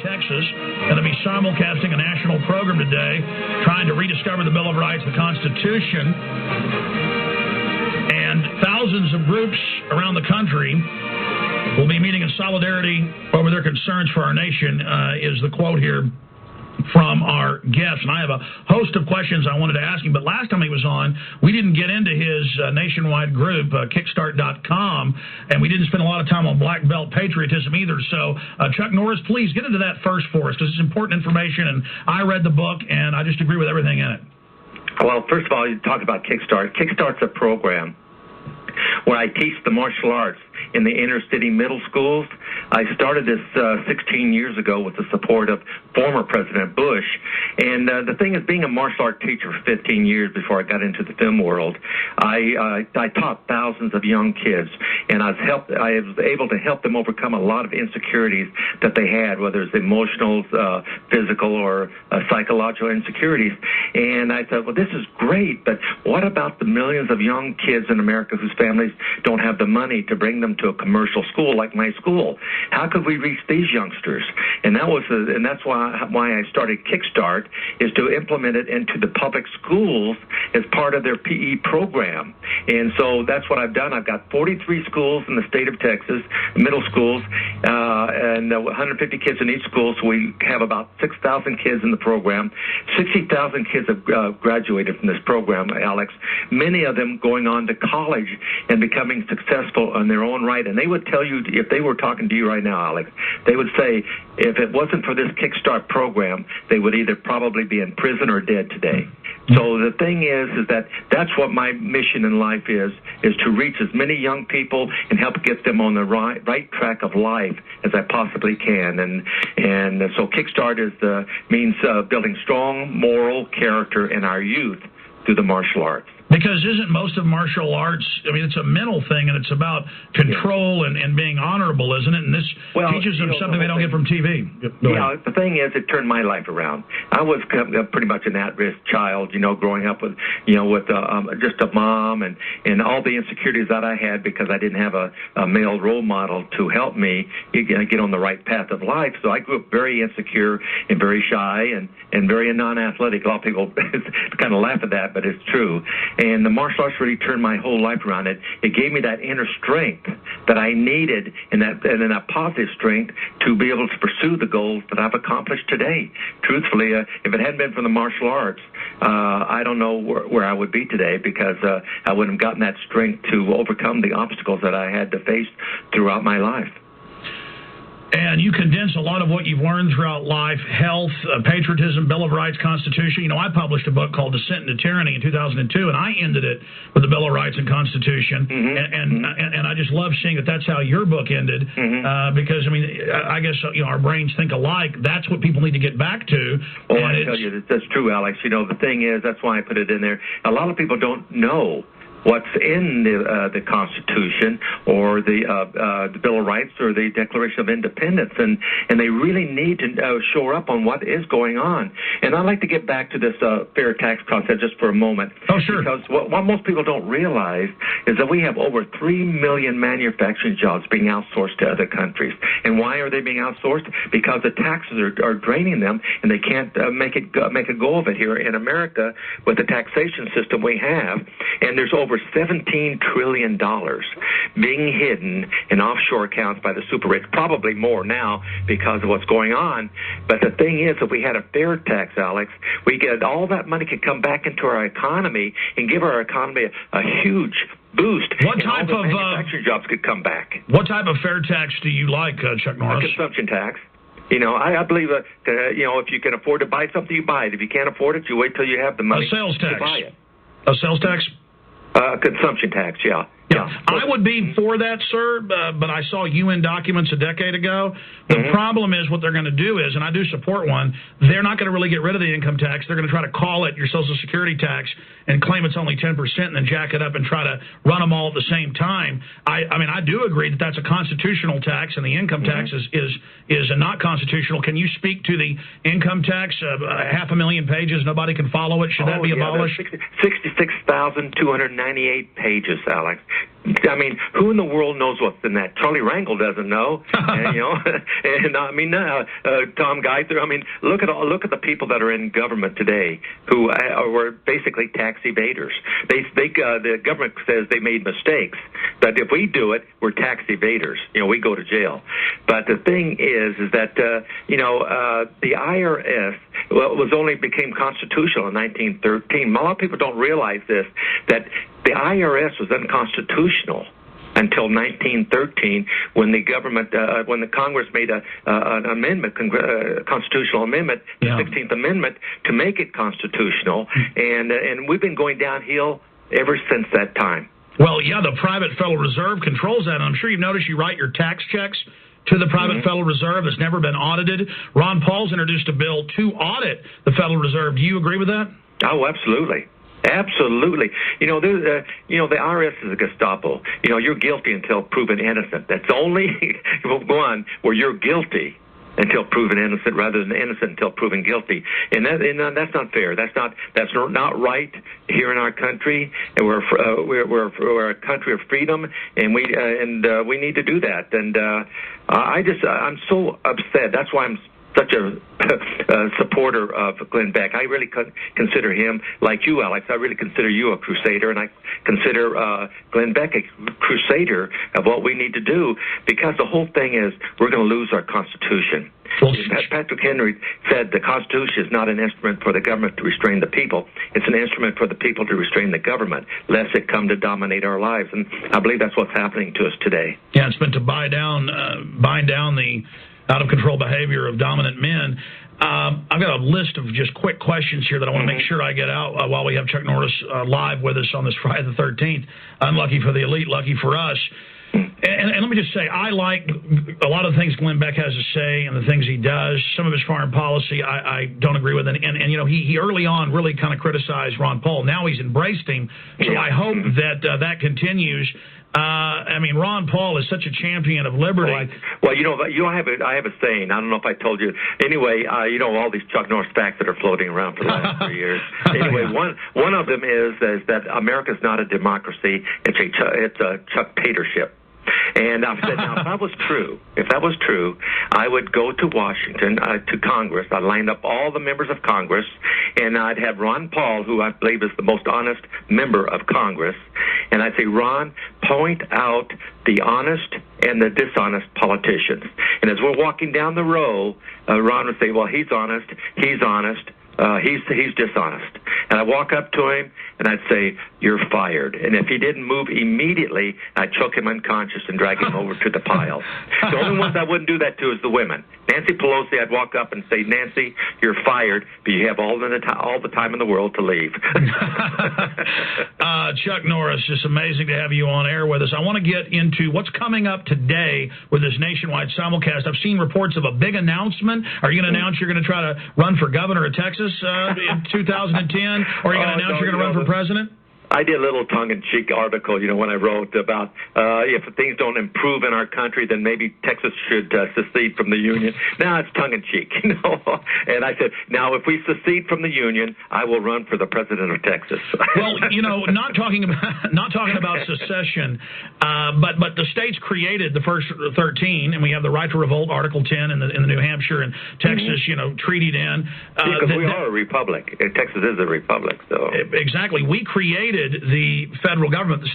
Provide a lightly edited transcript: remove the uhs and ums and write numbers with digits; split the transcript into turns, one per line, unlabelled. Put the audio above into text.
Texas. Going to be simulcasting a national program today, trying to rediscover the Bill of Rights, the Constitution. And thousands of groups around the country will be meeting in solidarity over their concerns for our nation, is the quote here from our guest. And I have a host of questions I wanted to ask him, but last time he was on, we didn't get into his nationwide group, kickstart.com, and we didn't spend a lot of time on black belt patriotism either. So, Chuck Norris, please get into that first for us, because it's important information, and I read the book, and I just agree with everything in it.
Well, first of all, you talked about Kickstart. Kickstart's a program where I teach the martial arts in the inner city middle schools. I started this 16 years ago with the support of former President Bush. And the thing is, being a martial art teacher for 15 years before I got into the film world, I taught thousands of young kids, and I was able to help them overcome a lot of insecurities that they had, whether it's emotional, physical, or psychological insecurities. And I thought, well, this is great, but what about the millions of young kids in America whose families don't have the money to bring them to a commercial school like my school? How could we reach these youngsters? And that's why I started Kickstart, is to implement it into the public schools as part of their PE program. And so that's what I've done. I've got 43 schools in the state of Texas, middle schools, and 150 kids in each school. So we have about 6,000 kids in the program. 60,000 kids have graduated from this program, Alex. Many of them going on to college and becoming successful on their own right. And they would tell you, if they were talking to you right now, Alex, they would say, if it wasn't for this Kickstart program, they would either probably be in prison or dead today. So the thing is that that's what my mission in life is to reach as many young people and help get them on the right track of life as I possibly can. And so Kickstart means building strong moral character in our youth through the martial arts.
Because isn't most of martial arts, I mean, it's a mental thing, and it's about control and being honorable, isn't it? And this teaches them something they don't get from TV.
Yeah, the thing is, it turned my life around. I was pretty much an at-risk child, growing up with just a mom and all the insecurities that I had because I didn't have a male role model to help me get on the right path of life. So I grew up very insecure and very shy and very non-athletic. A lot of people kind of laugh at that, but it's true. And the martial arts really turned my whole life around. It gave me that inner strength that I needed, and then that positive strength to be able to pursue the goals that I've accomplished today. Truthfully, if it hadn't been for the martial arts, I don't know where I would be today, because I wouldn't have gotten that strength to overcome the obstacles that I had to face throughout my life.
And you condense a lot of what you've learned throughout life: health, patriotism, Bill of Rights, Constitution. I published a book called Descent into Tyranny in 2002, and I ended it with the Bill of Rights and Constitution. And I just love seeing that that's how your book ended, because, I mean, I guess, our brains think alike. That's what people need to get back to.
Oh, I tell you, that's true, Alex. The thing is, that's why I put it in there. A lot of people don't know what's in the Constitution or the Bill of Rights or the Declaration of Independence, and they really need to shore up on what is going on. And I'd like to get back to this fair tax concept just for a moment.
Oh, sure.
Because what most people don't realize is that we have over 3 million manufacturing jobs being outsourced to other countries. And why are they being outsourced? Because the taxes are draining them, and they can't make a go of it here in America with the taxation system we have. And there's over $17 trillion being hidden in offshore accounts by the super rich, probably more now because of what's going on. But the thing is, if we had a fair tax, Alex, we get all that money could come back into our economy and give our economy a huge boost.
What type of
manufacturing jobs could come back?
What type of fair tax do you like, Chuck Norris?
A consumption tax. I believe if you can afford to buy something, you buy it. If you can't afford it, you wait till you have the money
to buy
it.
A sales tax?
Consumption tax, yeah.
I would be for that, sir, but I saw UN documents a decade ago. The problem is what they're going to do is, and I do support one, they're not going to really get rid of the income tax. They're going to try to call it your Social Security tax and claim it's only 10% and then jack it up and try to run them all at the same time. I mean, I do agree that that's a constitutional tax, and the income tax is not constitutional. Can you speak to the income tax? 500,000 pages, nobody can follow it. Should that be abolished?
66,298 pages, Alex. I mean, who in the world knows what's in that? Charlie Rangel doesn't know, and, you know. And I mean, Tom Geithner. I mean, look at the people that are in government today who were basically tax evaders. The government says they made mistakes, but if we do it, we're tax evaders. You know, we go to jail. But the thing is that the IRS became constitutional in 1913. A lot of people don't realize this, that the IRS was unconstitutional until 1913, when the government, when the Congress made an amendment, constitutional amendment, the 16th Amendment, to make it constitutional, and we've been going downhill ever since that time.
Well, yeah, the private Federal Reserve controls that, and I'm sure you've noticed you write your tax checks to the private Federal Reserve that's never been audited. Ron Paul's introduced a bill to audit the Federal Reserve. Do you agree with that?
Oh, absolutely. Absolutely. You know, the IRS is a Gestapo. You know, you're guilty until proven innocent. That's only one where you're guilty until proven innocent, rather than innocent until proven guilty. And that's not fair. That's not right here in our country. And we're a country of freedom, and we need to do that. And I'm so upset. That's why I'm such a supporter of Glenn Beck. I really consider him, like you, Alex, I really consider you a crusader, and I consider Glenn Beck a crusader of what we need to do, because the whole thing is we're going to lose our Constitution. Well, Patrick Henry said the Constitution is not an instrument for the government to restrain the people. It's an instrument for the people to restrain the government, lest it come to dominate our lives. And I believe that's what's happening to us today.
Yeah, it's meant to bind down the out-of-control behavior of dominant men. I've got a list of just quick questions here that I want to make sure I get out while we have Chuck Norris live with us on this Friday the 13th. Unlucky for the elite, lucky for us. And let me just say, I like a lot of the things Glenn Beck has to say and the things he does. Some of his foreign policy I don't agree with. And you know, he early on really kind of criticized Ron Paul. Now he's embraced him. So I hope that that continues. I mean, Ron Paul is such a champion of liberty.
Well, I have a saying. I don't know if I told you. Anyway, all these Chuck Norris facts that are floating around for the last 3 years. Anyway, one of them is that America's not a democracy. It's a Chuck Tatership. And I said, now, if that was true, I would go to Washington, to Congress. I'd line up all the members of Congress, and I'd have Ron Paul, who I believe is the most honest member of Congress, and I'd say, Ron, point out the honest and the dishonest politicians. And as we're walking down the row, Ron would say, well, he's honest, he's dishonest. And I walk up to him, and I'd say, you're fired. And if he didn't move immediately, I'd choke him unconscious and drag him over to the pile. The only ones I wouldn't do that to is the women. Nancy Pelosi, I'd walk up and say, Nancy, you're fired, but you have all the time in the world to leave.
Chuck Norris, just amazing to have you on air with us. I want to get into what's coming up today with this nationwide simulcast. I've seen reports of a big announcement. Are you going to announce you're going to try to run for governor of Texas in 2010? Or are you going to announce you're going to run for president?
I did a little tongue-in-cheek article, when I wrote about if things don't improve in our country, then maybe Texas should secede from the Union. Now it's tongue-in-cheek, And I said, now if we secede from the Union, I will run for the president of Texas.
Well, not talking about secession, but the states created the first 13, and we have the right to revolt, Article 10 in the New Hampshire and Texas, treated in.
Because we are a republic. Texas is a republic, so
exactly. We created the federal government. The